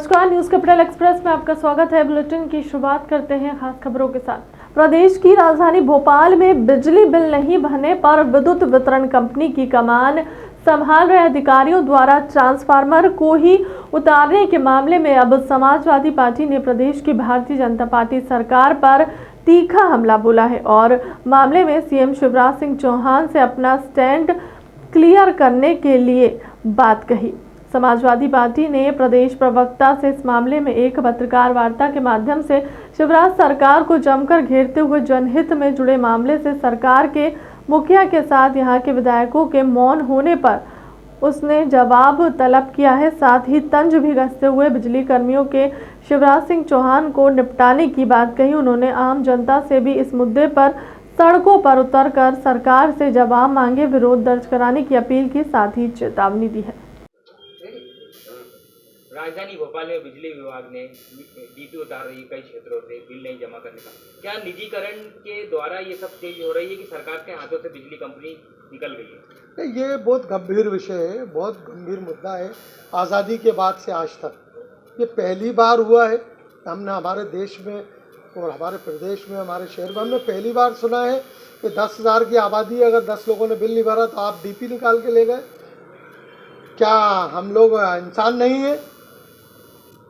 नमस्कार, news capital express में आपका स्वागत है। बुलेटिन की शुरुआत करते हैं खास खबरों के साथ। प्रदेश की राजधानी भोपाल में बिजली बिल नहीं भरने पर विद्युत वितरण कंपनी की कमान संभाल रहे अधिकारियों द्वारा ट्रांसफार्मर को ही उतारने के मामले में अब समाजवादी पार्टी ने प्रदेश की भारतीय जनता पार्टी सरकार पर तीखा हमला बोला है और मामले में सीएम शिवराज सिंह चौहान से अपना स्टैंड क्लियर करने के लिए बात कही। समाजवादी पार्टी ने प्रदेश प्रवक्ता से इस मामले में एक पत्रकार वार्ता के माध्यम से शिवराज सरकार को जमकर घेरते हुए जनहित में जुड़े मामले से सरकार के मुखिया के साथ यहां के विधायकों के मौन होने पर उसने जवाब तलब किया है। साथ ही तंज भी कसते हुए बिजली कर्मियों के शिवराज सिंह चौहान को निपटाने की बात कही। उन्होंने आम जनता से भी इस मुद्दे पर सड़कों पर उतरकर सरकार से जवाब मांगे, विरोध दर्ज कराने की अपील की, साथ ही चेतावनी दी है। राजधानी भोपाल में बिजली विभाग ने डीपी उतार रही कई क्षेत्रों से बिल नहीं जमा करने का। क्या निजीकरण के द्वारा ये सब तेज हो रही है कि सरकार के हाथों से बिजली कंपनी निकल गई है? ये बहुत गंभीर विषय है, बहुत गंभीर मुद्दा है। आज़ादी के बाद से आज तक ये पहली बार हुआ है। हमने हमारे देश में और हमारे प्रदेश में, हमारे शहर में हमने पहली बार सुना है कि 10,000 की आबादी, अगर 10 लोगों ने बिल नहीं भरा तो आप डीपी निकाल के ले गए। क्या हम लोग इंसान नहीं है?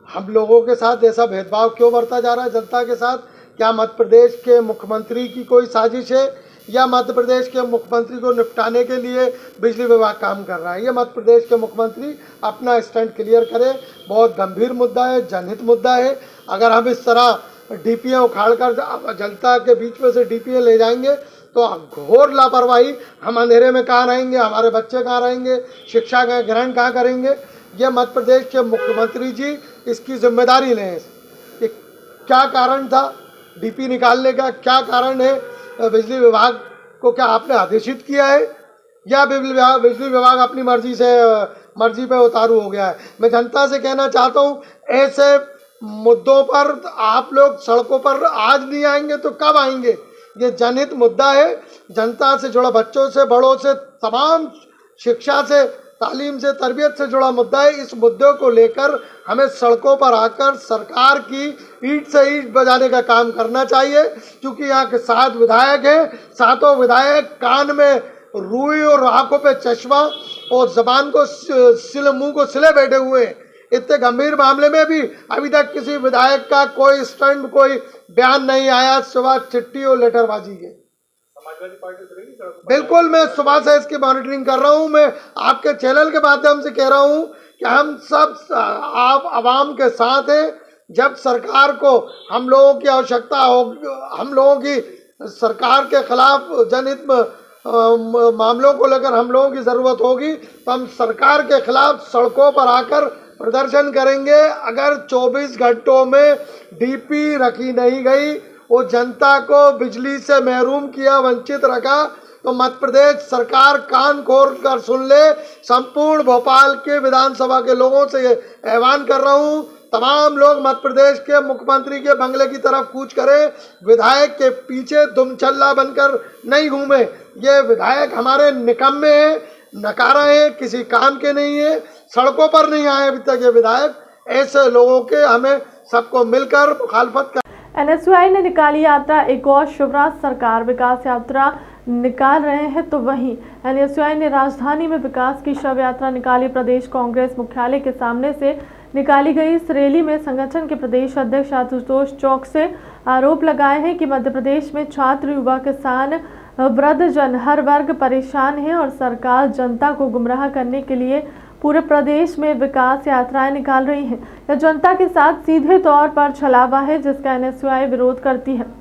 हम लोगों के साथ ऐसा भेदभाव क्यों बढ़ता जा रहा है जनता के साथ? क्या मध्य प्रदेश के मुख्यमंत्री की कोई साजिश है या मध्य प्रदेश के मुख्यमंत्री को निपटाने के लिए बिजली विभाग काम कर रहा है? ये मध्य प्रदेश के मुख्यमंत्री अपना स्टैंड क्लियर करे। बहुत गंभीर मुद्दा है, जनहित मुद्दा है। अगर हम इस तरह डीपीए उखाड़कर जनता के बीच में से डीपीए ले जाएंगे तो घोर लापरवाही। हम अंधेरे में कहाँ रहेंगे? हमारे बच्चे कहाँ रहेंगे? शिक्षा का ग्रहण कहाँ करेंगे? ये मध्य प्रदेश के मुख्यमंत्री जी इसकी जिम्मेदारी लें। कि क्या कारण था डीपी निकालने का? क्या कारण है? बिजली विभाग को क्या आपने आदेशित किया है या बिजली विभाग अपनी मर्जी पे उतारू हो गया है? मैं जनता से कहना चाहता हूँ, ऐसे मुद्दों पर आप लोग सड़कों पर आज नहीं आएंगे तो कब आएंगे? ये जनहित मुद्दा है। जनता से जुड़ा, बच्चों से, बड़ों से, तमाम शिक्षा से, तालीम से, तरबियत से जुड़ा मुद्दा है। इस मुद्दे को लेकर हमें सड़कों पर आकर सरकार की ईंट से ईंट बजाने का काम करना चाहिए। क्योंकि यहाँ के 7 विधायक हैं, 7 विधायक कान में रुई और आंखों पे चश्मा और जबान को मुंह को सिले बैठे हुए हैं। इतने गंभीर मामले में भी अभी तक किसी विधायक का कोई स्टैंड, कोई बयान नहीं आया सिवा चिट्ठी और लेटरबाजी के। समाजवादी पार्टी बिल्कुल, मैं सुबह से इसकी मॉनिटरिंग कर रहा हूँ। मैं आपके चैनल के माध्यम से कह रहा हूँ कि हम सब आप आवाम के साथ हैं। जब सरकार को हम लोगों की आवश्यकता हो, हम लोगों की सरकार के खिलाफ जनहित मामलों को लेकर हम लोगों की ज़रूरत होगी तो हम सरकार के खिलाफ सड़कों पर आकर प्रदर्शन करेंगे। अगर 24 घंटों में डीपी रखी नहीं गई, वो जनता को बिजली से महरूम किया, वंचित रखा, तो मध्य प्रदेश सरकार कान खोल कर सुन ले। संपूर्ण भोपाल के विधानसभा के लोगों से ये आह्वान कर रहा हूँ, तमाम लोग मध्य प्रदेश के मुख्यमंत्री के बंगले की तरफ कूच करें। विधायक के पीछे दुमछल्ला बनकर नहीं घूमे। ये विधायक हमारे निकम्मे हैं, नकारा है, किसी काम के नहीं है, सड़कों पर नहीं आए अभी तक ये विधायक। ऐसे लोगों के हमें सबको मिलकर मुखालफत कर। एनएसयूआई ने निकाली यात्रा। एक और शिवराज सरकार विकास यात्रा निकाल रहे हैं तो वहीं एनएसयूआई ने राजधानी में विकास की शव यात्रा निकाली। प्रदेश कांग्रेस मुख्यालय के सामने से निकाली गई इस रैली में संगठन के प्रदेश अध्यक्ष आशुतोष चौक से आरोप लगाए हैं कि मध्य प्रदेश में छात्र, युवा, किसान, वृद्धजन हर वर्ग परेशान है और सरकार जनता को गुमराह करने के लिए पूरे प्रदेश में विकास यात्राएं निकाल रही हैं। यह जनता के साथ सीधे तौर पर छलावा है जिसका एनएसयूआई विरोध करती है।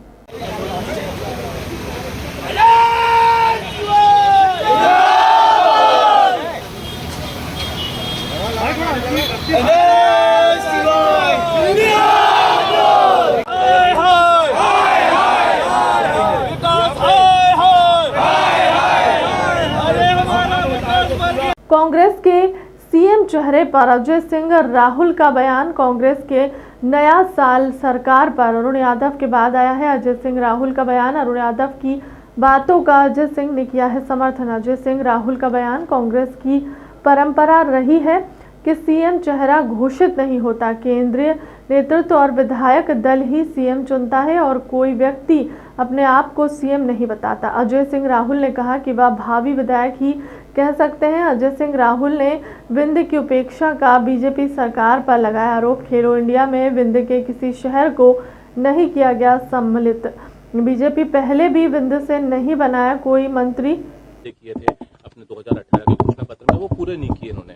कांग्रेस के सीएम चेहरे पर अजय सिंह राहुल का बयान। कांग्रेस के नया साल सरकार पर अरुण यादव के बाद आया है। अजय सिंह राहुल का बयान। अरुण यादव की बातों का अजय सिंह ने किया है समर्थन। अजय सिंह राहुल का बयान। कांग्रेस की परंपरा रही है कि सीएम चेहरा घोषित नहीं होता, केंद्रीय नेतृत्व और विधायक दल ही सीएम चुनता है और कोई व्यक्ति अपने आप को सीएम नहीं बताता। अजय सिंह राहुल ने कहा कि वह भावी विधायक ही कह सकते हैं। अजय सिंह राहुल ने विंध्य की उपेक्षा का बीजेपी सरकार पर लगाया आरोप। खेलो इंडिया में विंध्य के किसी शहर को नहीं किया गया सम्मिलित। बीजेपी पहले भी विंध्य से नहीं बनाया कोई मंत्री किए थे अपने 2018 के घोषणा पत्र में, वो पूरे नहीं किए इन्होंने।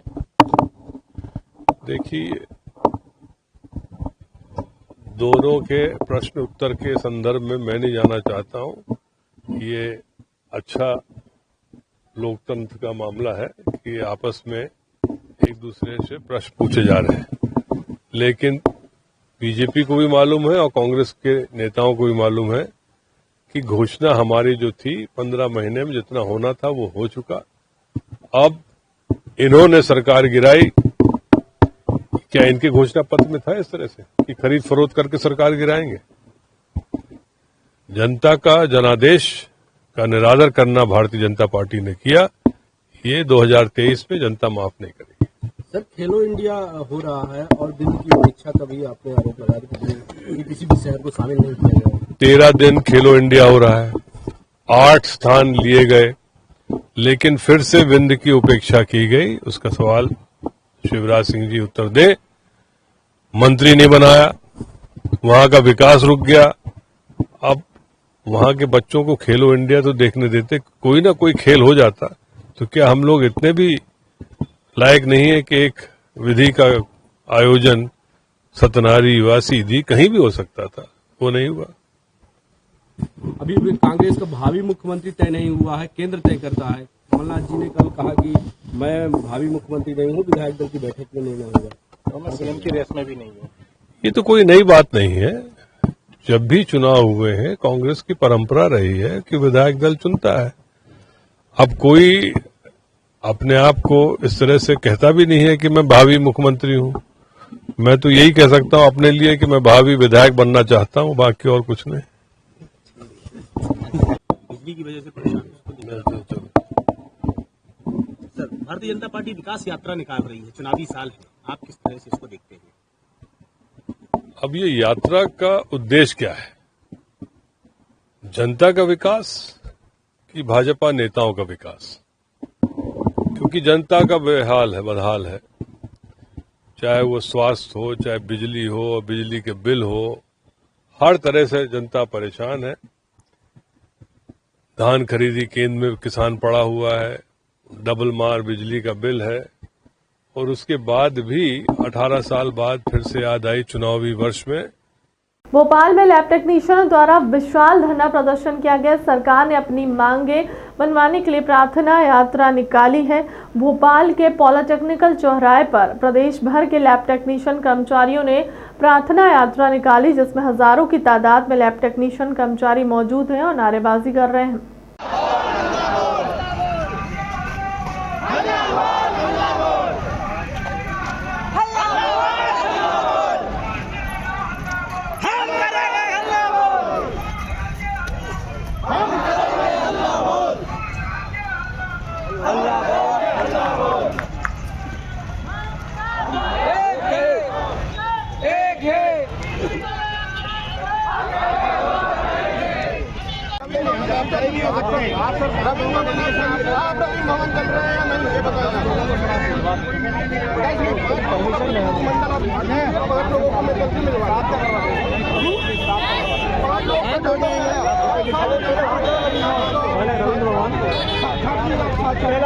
देखिए, दोनों के प्रश्न उत्तर के संदर्भ में मैं नहीं जाना चाहता हूं कि ये अच्छा लोकतंत्र का मामला है कि आपस में एक दूसरे से प्रश्न पूछे जा रहे हैं, लेकिन बीजेपी को भी मालूम है और कांग्रेस के नेताओं को भी मालूम है कि घोषणा हमारी जो थी 15 महीने में जितना होना था वो हो चुका। अब इन्होंने सरकार गिराई, क्या इनके घोषणा पत्र में था इस तरह से कि खरीद फरोख्त करके सरकार गिराएंगे? जनता का जनादेश का निरादर करना भारतीय जनता पार्टी ने किया, ये 2023 में जनता माफ नहीं करेगी। सर, खेलो इंडिया हो रहा है और दिन की उपेक्षा का भी आपने आरोप लगाया कि किसी भी शहर को शामिल नहीं किया गया। 13 दिन खेलो इंडिया हो रहा है, 8 स्थान लिए गए, लेकिन फिर से विंध्य की उपेक्षा की गई। उसका सवाल शिवराज सिंह जी उत्तर दे। मंत्री नहीं बनाया, वहां का विकास रुक गया। अब वहां के बच्चों को खेलो इंडिया तो देखने देते, कोई ना कोई खेल हो जाता। तो क्या हम लोग इतने भी लायक नहीं है कि एक विधि का आयोजन सतनारी युवा सीधी कहीं भी हो सकता था? वो नहीं हुआ। अभी भी कांग्रेस का भावी मुख्यमंत्री तय नहीं हुआ है, केंद्र तय करता है। कमलनाथ जी ने कल कहा कि मैं भावी मुख्यमंत्री नहीं हूँ, विधायक दल की बैठक में नहीं होगा तो मैं सीएम की रेस में भी नहीं हूँ। ये तो कोई नई बात नहीं है। जब भी चुनाव हुए हैं, कांग्रेस की परंपरा रही है कि विधायक दल चुनता है। अब कोई अपने आप को इस तरह से कहता भी नहीं है कि मैं भावी मुख्यमंत्री हूं। मैं तो यही कह सकता हूं अपने लिए कि मैं भावी विधायक बनना चाहता हूं, बाकी और कुछ नहीं। बिजली की वजह से परेशान सर, भारतीय जनता पार्टी विकास यात्रा निकाल रही है, चुनावी साल है, आप किस तरह से इसको देखते हैं? अब ये यात्रा का उद्देश्य क्या है? जनता का विकास कि भाजपा नेताओं का विकास? क्योंकि जनता का बेहाल है, बदहाल है, चाहे वो स्वास्थ्य हो, चाहे बिजली हो, बिजली के बिल हो, हर तरह से जनता परेशान है। धान खरीदी केंद्र में किसान पड़ा हुआ है, डबल मार बिजली का बिल है, और उसके बाद भी 18 साल बाद फिर से याद आई चुनावी वर्ष में। भोपाल में लैब टेक्नीशियनों द्वारा विशाल धरना प्रदर्शन किया गया। सरकार ने अपनी मांगे मनवाने के लिए प्रार्थना यात्रा निकाली है। भोपाल के पॉलिटेक्निकल चौराहे पर प्रदेश भर के लैब टेक्नीशियन कर्मचारियों ने प्रार्थना यात्रा निकाली, जिसमें हजारों की तादाद में लैब टेक्नीशियन कर्मचारी मौजूद हैं और नारेबाजी कर रहे हैं।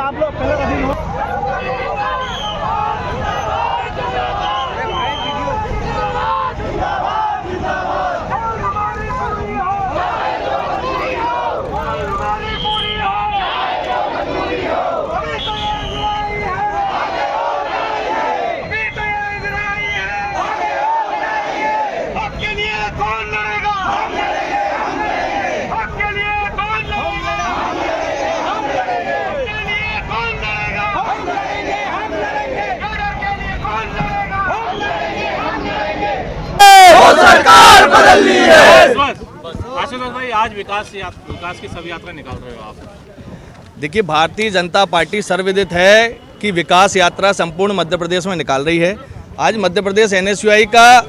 आप लोग सरकार बदलनी है। आशीष भाई, आज विकास की सब यात्रा निकाल रहे हो आप। देखिए, भारतीय जनता पार्टी सर्वविदित है की विकास यात्रा संपूर्ण मध्य प्रदेश में निकाल रही है। आज मध्य प्रदेश NSUI का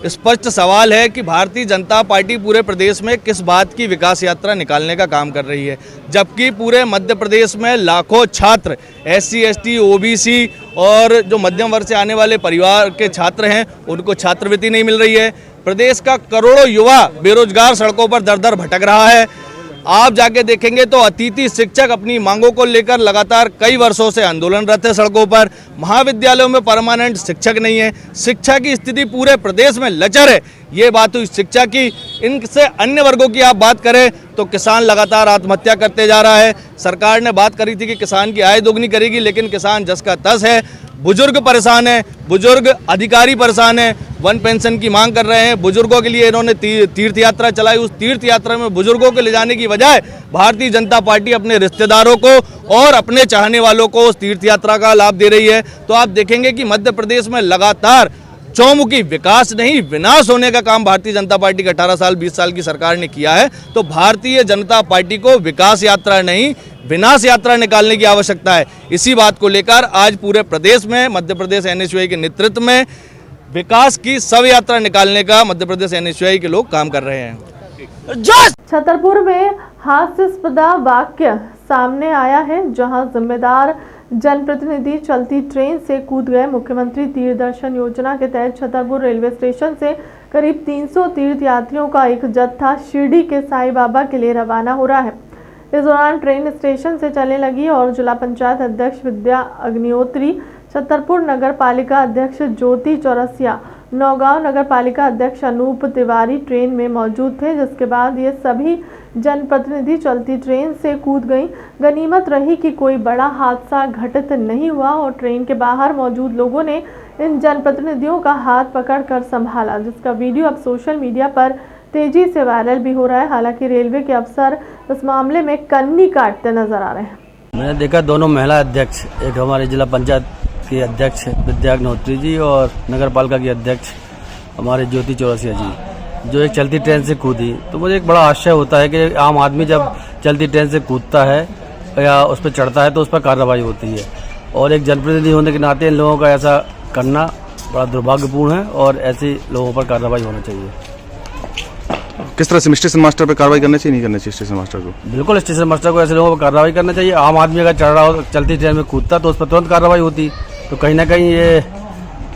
स्पष्ट सवाल है कि भारतीय जनता पार्टी पूरे प्रदेश में किस बात की विकास यात्रा निकालने का काम कर रही है, जबकि पूरे मध्य प्रदेश में लाखों छात्र SC, ST, OBC और जो मध्यम वर्ग से आने वाले परिवार के छात्र हैं उनको छात्रवृत्ति नहीं मिल रही है। प्रदेश का करोड़ों युवा बेरोजगार सड़कों पर दर दर भटक रहा है। आप जाके देखेंगे तो अतिथि शिक्षक अपनी मांगों को लेकर लगातार कई वर्षों से आंदोलनरत है सड़कों पर। महाविद्यालयों में परमानेंट शिक्षक नहीं है। शिक्षा की स्थिति पूरे प्रदेश में लचर है। ये बात हुई शिक्षा की। इनसे अन्य वर्गों की आप बात करें तो किसान लगातार आत्महत्या करते जा रहा है। सरकार ने बात करी थी कि किसान की आय दोगुनी करेगी, लेकिन किसान जस का तस है। बुजुर्ग परेशान है, बुजुर्ग अधिकारी परेशान है, वन पेंशन की मांग कर रहे हैं। बुजुर्गों के लिए इन्होंने तीर्थ यात्रा चलाई। उस तीर्थ यात्रा में बुजुर्गों को ले जाने की बजाय भारतीय जनता पार्टी अपने रिश्तेदारों को और अपने चाहने वालों को उस तीर्थ यात्रा का लाभ दे रही है। तो आप देखेंगे कि मध्य प्रदेश में लगातार चौमुखी विकास नहीं विनाश होने का काम भारतीय जनता पार्टी की 18 साल 20 साल की सरकार ने किया है। तो भारतीय जनता पार्टी को विकास यात्रा नहीं विनाश यात्रा निकालने की आवश्यकता है। इसी बात को लेकर आज पूरे प्रदेश में मध्य प्रदेश NSUI के नेतृत्व में विकास की शव यात्रा निकालने का मध्य प्रदेश NSUI के लोग काम कर रहे हैं। छतरपुर में हास्यास्पद वाक्य सामने आया है, जहां जिम्मेदार जनप्रतिनिधि चलती ट्रेन से कूद गए। मुख्यमंत्री तीर्थ दर्शन योजना के तहत छतरपुर रेलवे स्टेशन से करीब 300 तीर्थ यात्रियों का एक जत्था शिरडी के साईं बाबा के लिए रवाना हो रहा है। इस दौरान ट्रेन स्टेशन से चलने लगी और जिला पंचायत अध्यक्ष विद्या अग्निहोत्री, छतरपुर नगर पालिका अध्यक्ष ज्योति चौरसिया, नौगांव नगर पालिका अध्यक्ष अनूप तिवारी ट्रेन में मौजूद थे, जिसके बाद ये सभी जनप्रतिनिधि चलती ट्रेन से कूद गई। गनीमत रही कि कोई बड़ा हादसा घटित नहीं हुआ और ट्रेन के बाहर मौजूद लोगों ने इन जनप्रतिनिधियों का हाथ पकड़कर संभाला, जिसका वीडियो अब सोशल मीडिया पर तेजी से वायरल भी हो रहा है। हालांकि रेलवे के अफसर इस मामले में कन्नी काटते नजर आ रहे हैं। मैंने देखा दोनों महिला अध्यक्ष, एक हमारे जिला पंचायत की अध्यक्ष विद्या अग्निहोत्री जी और नगर पालिका की अध्यक्ष हमारे ज्योति चौरसिया जी, जो एक चलती ट्रेन से कूदी। तो मुझे एक बड़ा आश्चर्य होता है कि आम आदमी जब चलती ट्रेन से कूदता है या उस पर चढ़ता है तो उस पर कार्रवाई होती है, और एक जनप्रतिनिधि होने के नाते इन लोगों का ऐसा करना बड़ा दुर्भाग्यपूर्ण है और ऐसे लोगों पर कार्रवाई होना चाहिए। किस तरह से स्टेशन मास्टर पे कार्रवाई करनी चाहिए, नहीं करनी चाहिए स्टेशन मास्टर को? बिल्कुल, स्टेशन मास्टर को ऐसे लोगों पर कार्रवाई करना चाहिए। आम आदमी अगर चढ़ रहा हो चलती ट्रेन में कूदता तो उस पर तुरंत कार्रवाई होती। तो कहीं ना कहीं ये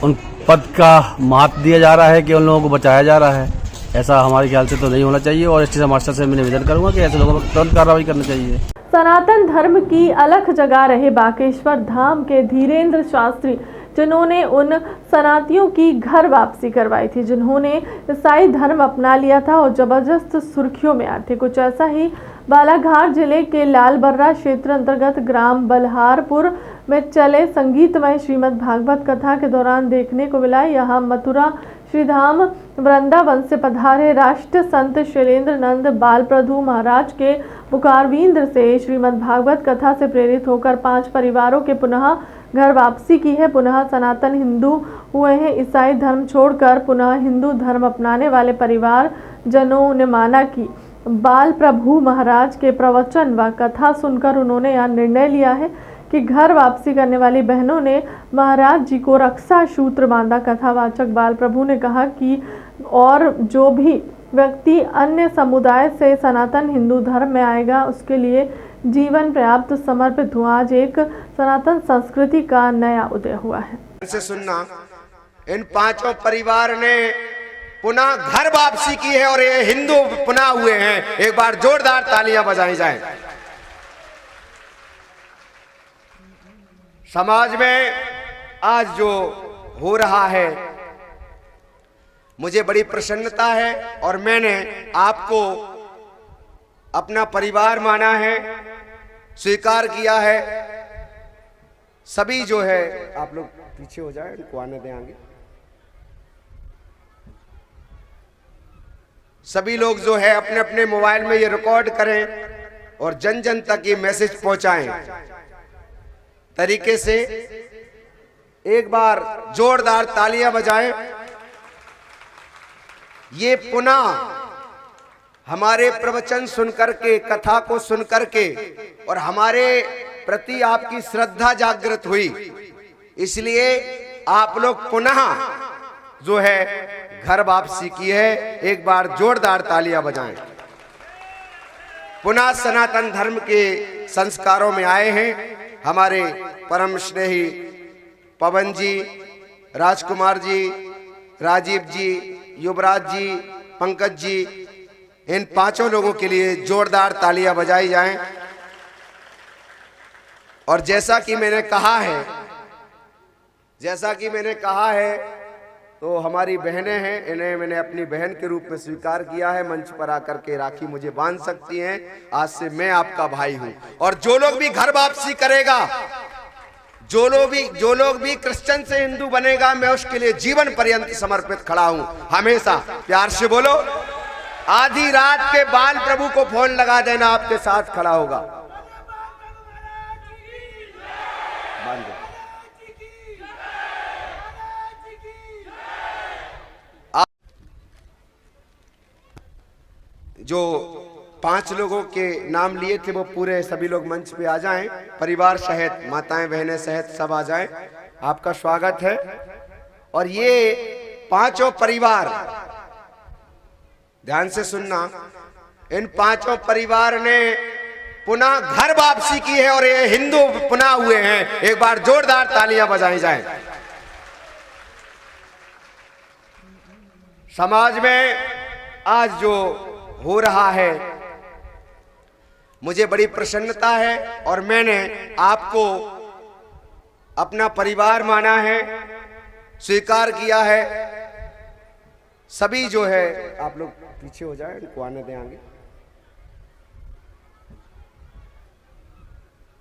उन पद का महत्व दिया जा रहा है कि उन लोगों को बचाया जा रहा है। ऐसा हमारे ख्याल से तो नहीं होना चाहिए और स्टेशन मास्टर से मैं निवेदन करूंगा कि ऐसे लोगों पर तुरंत कार्रवाई करनी चाहिए। सनातन धर्म की अलख जगा रहे बागेश्वर धाम के धीरेन्द्र शास्त्री, जिन्होंने उन सनातियों की घर वापसी करवाई थी जिन्होंने ईसाई धर्म अपना लिया था और जबरदस्त सुर्खियों में आए थे। कुछ ऐसा ही बालाघाट जिले के लालबर्रा क्षेत्र अंतर्गत ग्राम बल्हारपुर में चले संगीतमय श्रीमद् भागवत कथा के दौरान देखने को मिला। यहाँ मथुरा श्रीधाम वृंदावन से पधारे राष्ट्र संत शैलेंद्र नंद बाल प्रभु महाराज के मुखारविंद से श्रीमद् भागवत कथा से प्रेरित होकर 5 परिवारों के पुनः घर वापसी की है। पुनः सनातन हिंदू हुए हैं। ईसाई धर्म छोड़कर पुनः हिंदू धर्म अपनाने वाले परिवार जनों ने माना कि बाल प्रभु महाराज के प्रवचन व कथा सुनकर उन्होंने यह निर्णय लिया है कि घर वापसी करने वाली बहनों ने महाराज जी को रक्षा सूत्र बांधा। कथावाचक बाल प्रभु ने कहा कि और जो भी व्यक्ति अन्य समुदाय से सनातन हिंदू धर्म में आएगा उसके लिए जीवन पर्याप्त समर्पित हुआ। आज एक सनातन संस्कृति का नया उदय हुआ है। से सुनना, इन 5 परिवार ने पुनः घर वापसी की है और ये हिंदू पुनः हुए हैं। एक बार जोरदार तालियां बजाई जाएं। समाज में आज जो हो रहा है मुझे बड़ी प्रसन्नता है और मैंने आपको अपना परिवार माना है, स्वीकार किया है। सभी जो है, आप लोग पीछे हो जाए, उनको आने दें आगे। सभी लोग जो है अपने अपने मोबाइल में ये रिकॉर्ड करें और जन जन तक ये मैसेज पहुंचाएं तरीके से। एक बार जोरदार तालियां बजाएं। ये पुनः हमारे प्रवचन सुनकर के, कथा को सुनकर के और हमारे प्रति आपकी श्रद्धा जागृत हुई, इसलिए आप लोग पुनः जो है घर वापसी की है। एक बार जोरदार तालियां बजाएं। पुनः सनातन धर्म के संस्कारों में आए हैं हमारे परम स्नेही पवन जी, राजकुमार जी, राजीव जी, युवराज जी, पंकज जी, इन पांचों लोगों के लिए जोरदार तालियां बजाई जाएं। और जैसा कि मैंने कहा है तो हमारी बहनें हैं, इन्हें मैंने अपनी बहन के रूप में स्वीकार किया है। मंच पर आकर के राखी मुझे बांध सकती हैं। आज से मैं आपका भाई हूं। और जो लोग भी घर वापसी करेगा, जो लोग भी क्रिश्चियन से हिंदू बनेगा, मैं उसके लिए जीवन पर्यंत समर्पित खड़ा हूं। हमेशा प्यार से बोलो, आधी रात के बाल प्रभु को फोन लगा देना, आपके साथ खड़ा होगा। जो 5 लोगों के नाम लिए थे वो पूरे सभी लोग मंच पे आ जाएं, परिवार सहित, माताएं बहनें सहित सब आ जाएं। आपका स्वागत है। और ये पांचों परिवार, ध्यान से सुनना, इन पांचों परिवार ने पुनः घर वापसी की है और ये हिंदू पुनः हुए हैं। एक बार जोरदार तालियां बजाई जाएं। समाज में आज जो हो रहा है, मुझे बड़ी प्रसन्नता है और मैंने आपको अपना परिवार माना है, स्वीकार किया है। सभी जो है, आप लोग पीछे हो जाएं, इनको आने दें आगे।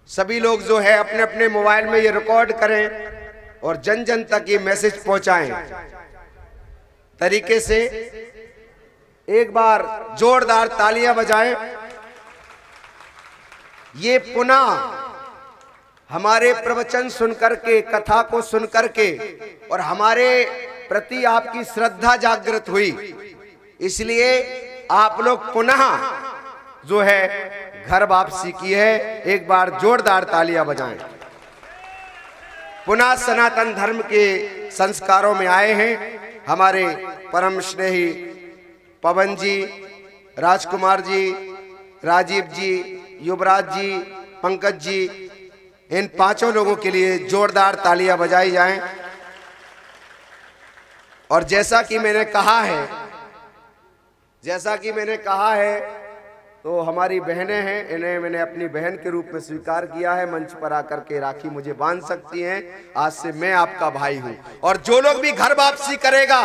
सभी लोग जो है अपने अपने मोबाइल में ये रिकॉर्ड करें और जन जन तक ये मैसेज पहुंचाएं तरीके से। एक बार जोरदार तालियां बजाएं। ये पुनः हमारे प्रवचन सुनकर के, कथा को सुनकर के और हमारे प्रति आपकी श्रद्धा जागृत हुई, इसलिए आप लोग पुनः जो है घर वापसी की है। एक बार जोरदार तालियां बजाएं। पुनः सनातन धर्म के संस्कारों में आए हैं हमारे परम स्नेही पवन जी, राजकुमार जी, राजीव जी, युवराज जी, पंकज जी, इन पांचों लोगों के लिए जोरदार तालियां बजाई जाएं। और जैसा कि मैंने कहा है तो हमारी बहनें हैं, इन्हें मैंने अपनी बहन के रूप में स्वीकार किया है। मंच पर आकर के राखी मुझे बांध सकती हैं। आज से मैं आपका भाई हूं। और जो लोग भी घर वापसी करेगा,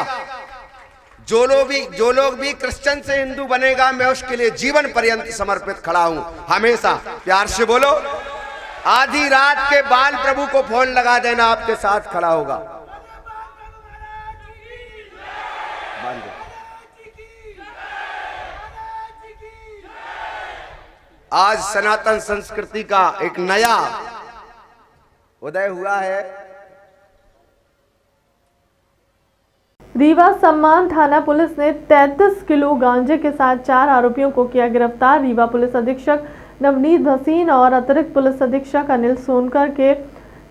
जो लोग भी क्रिश्चियन से हिंदू बनेगा, मैं उसके लिए जीवन पर्यंत समर्पित खड़ा हूं। हमेशा प्यार से बोलो, आधी रात के बाल प्रभु को फोन लगा देना, आपके साथ खड़ा होगा। आज सनातन संस्कृति का एक नया उदय हुआ है। रीवा सम्मान थाना पुलिस ने 33 किलो गांजे के साथ 4 आरोपियों को किया गिरफ्तार। रीवा पुलिस अधीक्षक नवनीत भसीन और अतिरिक्त पुलिस अधीक्षक अनिल सोनकर के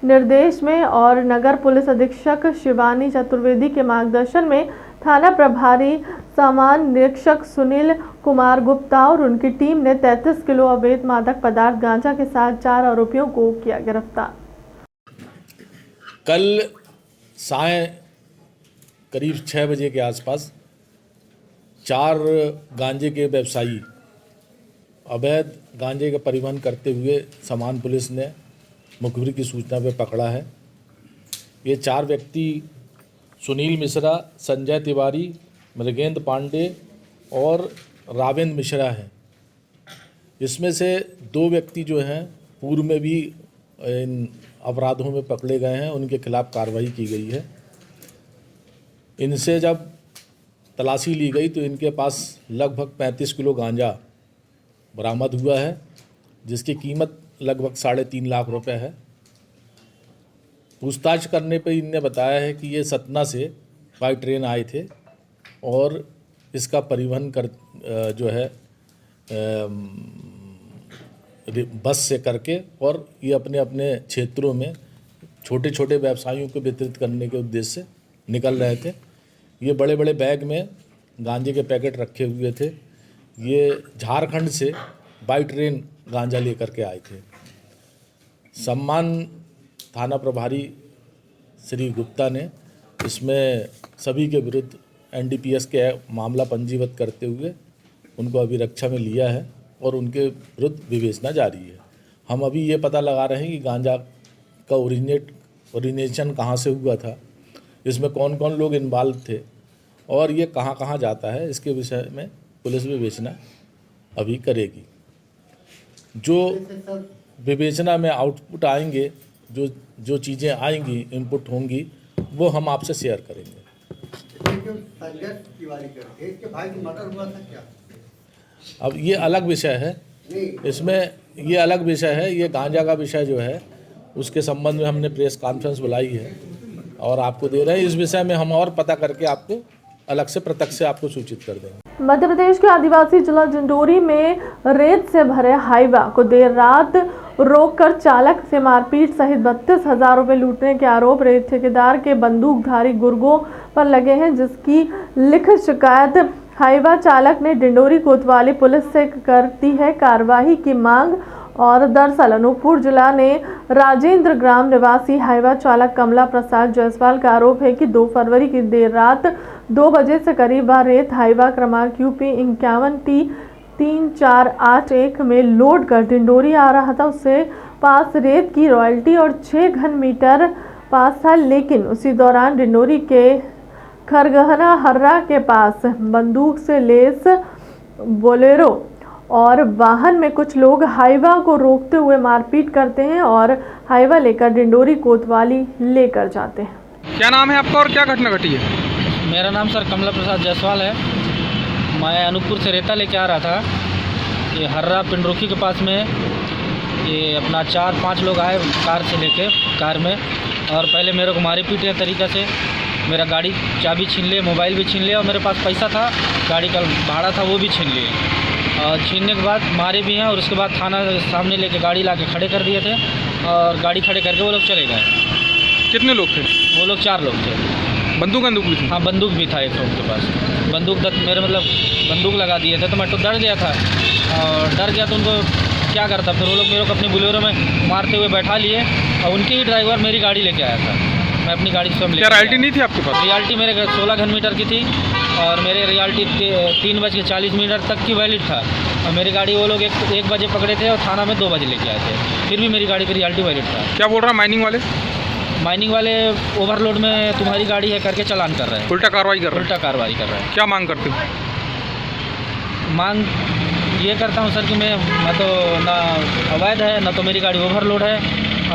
निर्देश में और नगर पुलिस अधीक्षक शिवानी चतुर्वेदी के मार्गदर्शन में थाना प्रभारी सामान निरीक्षक सुनील कुमार गुप्ता और उनकी टीम ने 33 किलो अवैध मादक पदार्थ गांजा के साथ 4 आरोपियों को किया गिरफ्तार। कल साय करीब 6 बजे के आसपास 4 गांजे के व्यवसायी अवैध गांजे का परिवहन करते हुए सामान पुलिस ने मुखबिर की सूचना पर पकड़ा है। ये 4 व्यक्ति सुनील मिश्रा, संजय तिवारी, मृगेंद्र पांडे और रावेंद्र मिश्रा हैं। इसमें से 2 व्यक्ति जो हैं पूर्व में भी इन अपराधों में पकड़े गए हैं, उनके खिलाफ कार्रवाई की गई है। इनसे जब तलाशी ली गई तो इनके पास लगभग 35 किलो गांजा बरामद हुआ है, जिसकी कीमत लगभग 3.5 लाख रुपए है। पूछताछ करने पर इनने बताया है कि ये सतना से बाई ट्रेन आए थे और इसका परिवहन कर जो है बस से करके, और ये अपने अपने क्षेत्रों में छोटे छोटे व्यवसायियों को वितरित करने के उद्देश्य से निकल रहे थे। ये बड़े बड़े बैग में गांजे के पैकेट रखे हुए थे। ये झारखंड से बाई ट्रेन गांजा लेकर के आए थे। सम्मान थाना प्रभारी श्री गुप्ता ने इसमें सभी के विरुद्ध NDPS के मामला पंजीबद्ध करते हुए उनको अभिरक्षा में लिया है और उनके विरुद्ध विवेचना जारी है। हम अभी ये पता लगा रहे हैं कि गांजा का ओरिजिनेशन कहाँ से हुआ था, इसमें कौन कौन लोग इन्वॉल्व थे और ये कहाँ कहाँ जाता है, इसके विषय में पुलिस विवेचना अभी करेगी। जो विवेचना में आउटपुट आएंगे, जो चीज़ें आएंगी, इनपुट होंगी, वो हम आपसे शेयर करेंगे। अब ये अलग विषय है, इसमें ये अलग विषय है। ये गांजा का विषय जो है उसके संबंध में हमने प्रेस कॉन्फ्रेंस बुलाई है और आपको दे रहे हैं। इस विषय में हम और पता करके आपको अलग से प्रत्यक्ष से आपको सूचित कर देंगे। मध्य प्रदेश के आदिवासी जिला डिंडोरी में रेत से भरे हाईवा को देर रात रोककर चालक से मारपीट सहित 32,000 रुपये लूटने के आरोप रेत ठेकेदार के बंदूकधारी गुर्गों पर लगे हैं, जिसकी लिखित शिकायत हाईवा चालक ने डिंडोरी कोतवाली पुलिस से करती है कार्रवाई की मांग। और दरअसल अनूपपुर जिला ने राजेंद्र ग्राम निवासी हाईवा चालक कमला प्रसाद जायसवाल का आरोप है कि 2 फरवरी की देर रात 2 बजे से करीब वह रेत हाईवा क्रमांक UP 51T3481 में लोड कर डिंडोरी आ रहा था। उससे पास रेत की रॉयल्टी और 6 घन मीटर पास था, लेकिन उसी दौरान डिंडोरी के खरगहना हर्रा के पास बंदूक से लेस बोलेरो और वाहन में कुछ लोग हाईवा को रोकते हुए मारपीट करते हैं और हाईवा लेकर डिंडोरी कोतवाली लेकर जाते हैं। क्या नाम है आपका और क्या घटना घटी है? मेरा नाम सर कमला प्रसाद जायसवाल है। मैं अनूपपुर से रेता लेके आ रहा था। ये हर्रा पिंडरोखी के पास में ये अपना 4-5 लोग आए कार से लेके, कार में, और पहले मेरे को मारे पीटे तरीक़ा से। मेरा गाड़ी चाबी छीन लिए, मोबाइल भी छीन लिया और मेरे पास पैसा था, गाड़ी का भाड़ा था, वो भी छीन लिए। और छीनने के बाद मारे भी हैं और उसके बाद थाना सामने लेके गाड़ी लाके खड़े कर दिए थे और गाड़ी खड़े करके वो लोग चले गए। कितने लोग थे? वो लोग 4 लोग थे। बंदूक भी थी? हाँ, बंदूक भी था एक लोग के पास। बंदूक मेरे मतलब बंदूक लगा दिए थे, तो मैं तो डर गया था। और डर गया तो उनको क्या करता, फिर वो लोग मेरे को अपनी बोलेरो में मारते हुए बैठा लिए और उनके ही ड्राइवर मेरी गाड़ी लेके आया था। मैं अपनी गाड़ी स्वयं क्या रॉयल्टी नहीं थी आपके पास? रियल्टी मेरे 16 घन मीटर की थी और मेरे रियल्टी 3:40 तक की वैलिड था। और मेरी गाड़ी वो लोग 1 बजे पकड़े थे और थाना में 2 बजे लेके आए थे, फिर भी मेरी गाड़ी की रियल्टी वैलिड था। क्या बोल रहा माइनिंग वाले? माइनिंग वाले ओवरलोड में तुम्हारी गाड़ी है करके चालान कर रहे हैं। उल्टा कार्रवाई कर रहे हैं? उल्टा कार्रवाई कर रहे हैं। क्या मांग करते हो? मांग ये करता हूँ सर कि मैं तो ना अवैध है, ना तो मेरी गाड़ी ओवरलोड है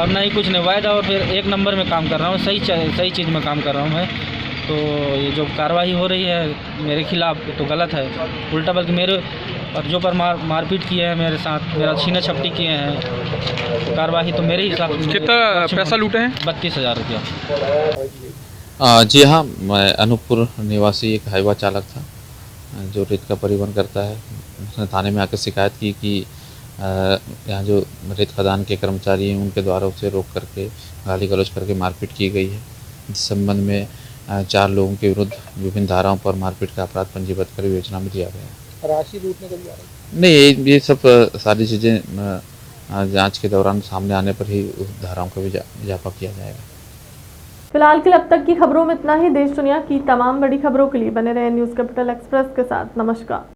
और ना ही कुछ नहीं वैध है, और फिर 1 नंबर में काम कर रहा हूँ, सही चीज़ में काम कर रहा हूँ मैं। तो ये जो कार्रवाई हो रही है मेरे खिलाफ तो गलत है, उल्टा बल्कि मेरे और जो पर मारपीट किए हैं मेरे साथ, मेरा छीना छपटी किए हैं, कार्रवाई तो मेरे हिसाब से। कितना पैसा लूटे हैं? 32,000 रुपया। जी हाँ, मैं अनूपपुर निवासी एक हाईवा चालक था जो रेत का परिवहन करता है। उसने थाने में आकर शिकायत की कि यहाँ जो रेत खदान के कर्मचारी हैं उनके द्वारा उसे रोक करके गाली गलौज करके मारपीट की गई है। इस संबंध में 4 लोगों के विरुद्ध विभिन्न धाराओं पर मारपीट का अपराध पंजीबद्ध कर विवेचना में दिया गया है। राशि लूटने का भी आ रहा है? नहीं, ये सब सारी चीज़ें जांच के दौरान सामने आने पर ही उस धाराओं का भी इजाफा किया जाएगा। फिलहाल के लिए अब तक की खबरों में इतना ही। देश दुनिया की तमाम बड़ी खबरों के लिए बने रहे न्यूज़ कैपिटल एक्सप्रेस के साथ। नमस्कार।